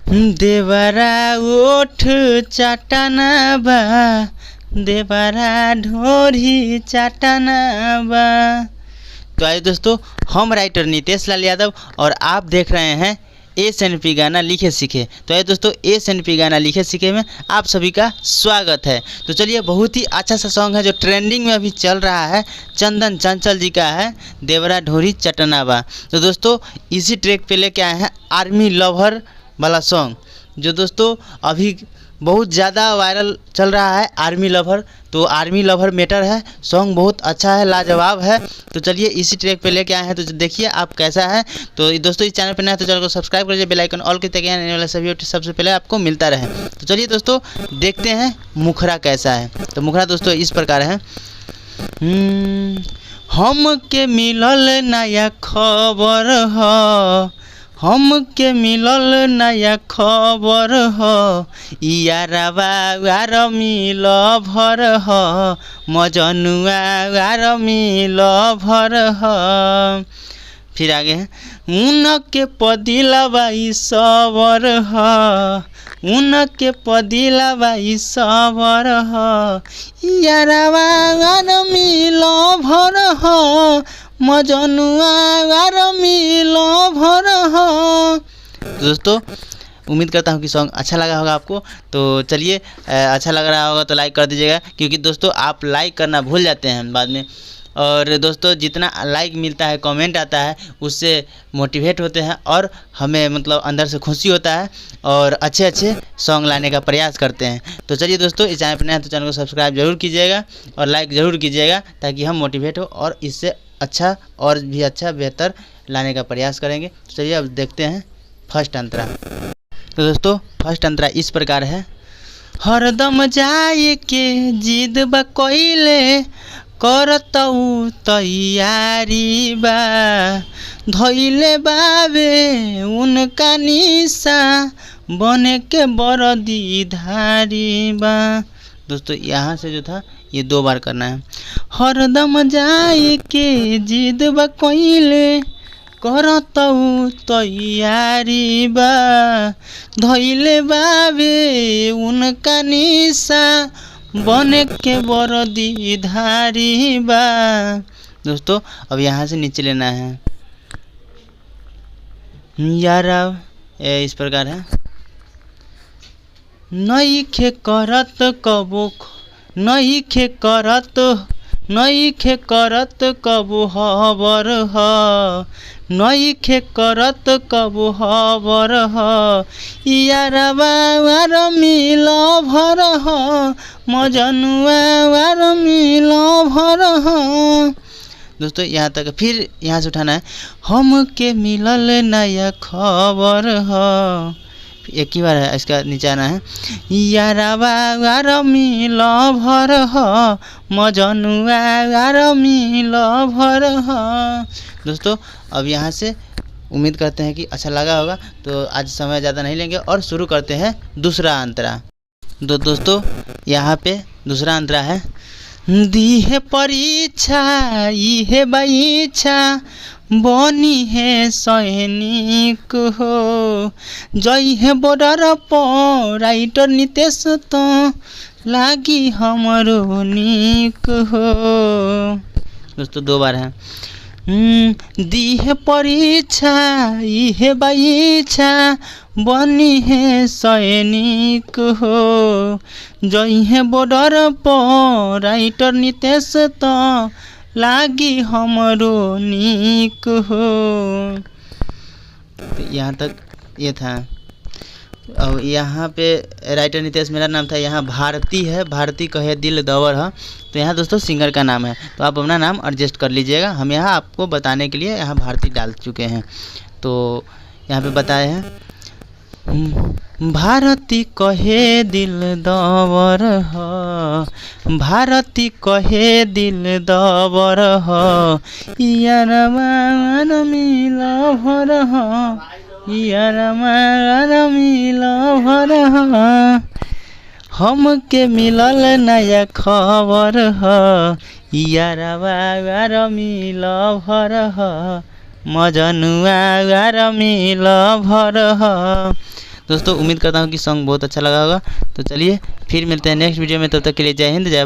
देवरा ओठ चाटना बा, देवरा ढोरी चाटना बा। तो आइए दोस्तों, हम राइटर नितेश लाल यादव और आप देख रहे हैं SNP गाना लिखे सीखे। तो आइए दोस्तों, SNP गाना लिखे सीखे में आप सभी का स्वागत है। तो चलिए, बहुत ही अच्छा सा सॉन्ग है जो ट्रेंडिंग में अभी चल रहा है, चंदन चंचल जी का है, देवरा ढोरी चटनावा। तो दोस्तों, इसी ट्रैक पे लेके आए हैं आर्मी लवर वाला सॉन्ग, जो दोस्तों अभी बहुत ज़्यादा वायरल चल रहा है, आर्मी लवर। तो आर्मी लवर मैटर है, सॉन्ग बहुत अच्छा है, लाजवाब है। तो चलिए, इसी ट्रैक पे लेके आए हैं, तो देखिए आप कैसा है। तो दोस्तों, इस चैनल पर नया है तो चैनल को सब्सक्राइब करिए, बेल आइकन ऑल करके आने वाला सभी सबसे पहले आपको मिलता रहे। तो चलिए दोस्तों, देखते हैं मुखरा कैसा है। तो मुखरा दोस्तों इस प्रकार है। हम के मिलल नया खबर ह, हम के मिलल नया खबर ह, यारवा आर्मी लवर ह, मजनुआ आर्मी लवर ह। फिर आगे है, उनके पदिलवा सबर ह, उनके पदिलवा सबर ह, यारवा आर्मी लवर ह, मजनुआ आर्मी लवर ह। दोस्तों, उम्मीद करता हूँ कि सॉन्ग अच्छा लगा होगा आपको। तो चलिए, अच्छा लग रहा होगा तो लाइक कर दीजिएगा, क्योंकि दोस्तों आप लाइक करना भूल जाते हैं बाद में। और दोस्तों, जितना लाइक मिलता है, कमेंट आता है, उससे मोटिवेट होते हैं और हमें मतलब अंदर से खुशी होता है और अच्छे अच्छे सॉन्ग लाने का प्रयास करते हैं। तो चलिए दोस्तों, इस चैनल पर नया है तो चैनल को सब्सक्राइब जरूर कीजिएगा और लाइक ज़रूर कीजिएगा, ताकि हम मोटिवेट हो और इससे अच्छा और भी अच्छा बेहतर लाने का प्रयास करेंगे। तो चलिए, अब देखते हैं फर्स्ट अंतरा। तो दोस्तों, फर्स्ट अंतरा इस प्रकार है। हरदम जाए के जिद बा कइले, करतऊ तैयारी बा, धइले बावे उनका निशा, बने के बरदी धारी बा। दोस्तों, यहाँ से जो था ये 2 बार करना है। हरदम जाए के जिद बा कइले, करतऊ तैयारी बा, धइले बावे उनका निशा, बने के बरदी धारी बा। दोस्तों, अब यहाँ से नीचे लेना है। यारा इस प्रकार है। नइखे करत कबो, नइखे करत, नइखे करत कबो हबर ह, नइखे करत कबो हबर ह, यारवा आर्मी लवर ह, मजनुआ आर्मी लवर ह। दोस्तों, यहाँ तक। फिर यहाँ से उठाना है। हम के मिलल नया खबर ह, एक ही बार है, इसका नीचे आना है। यारवा आर्मी लवर ह, मजनुआ आर्मी लवर ह। दोस्तों, अब यहाँ से उम्मीद करते हैं कि अच्छा लगा होगा। तो आज समय ज़्यादा नहीं लेंगे और शुरू करते हैं दूसरा अंतरा। दोस्तों, यहाँ पे दूसरा अंतरा है। दी है परीक्षा इहे बाइच्छा, बनी है सैनिक हो, जई है बॉर्डर पर राइटर नितेश, तो लागी हमरो नीक हो। दोस्तों, 2 बार है। दी है परीक्षा इहे बाइच्छा, बनी है सैनिक हो, जई है बॉर्डर पर राइटर नितेश, तो लागी हमरो नीक हो। तो यहाँ तक ये था। और यहाँ पे राइटर नितेश मेरा नाम था, यहाँ भारती है, भारती कहे दिल दवर है। तो यहाँ दोस्तों सिंगर का नाम है, तो आप अपना नाम एडजस्ट कर लीजिएगा। हम यहाँ आपको बताने के लिए यहाँ भारती डाल चुके हैं। तो यहाँ पे बताए हैं, भारती कहे दिल दवर ह, भारती कहे दिल दवर ह, यारवा आर्मी लवर ह, यारवा आर्मी लवर ह। हम के मिलल नया खबर ह, यारवा आर्मी लवर ह, मजनुआ आर्मी लवर ह। दोस्तों उम्मीद करता हूँ कि सॉन्ग बहुत अच्छा लगा होगा। तो चलिए फिर मिलते हैं नेक्स्ट वीडियो में, तब तक के लिए जय हिंद जय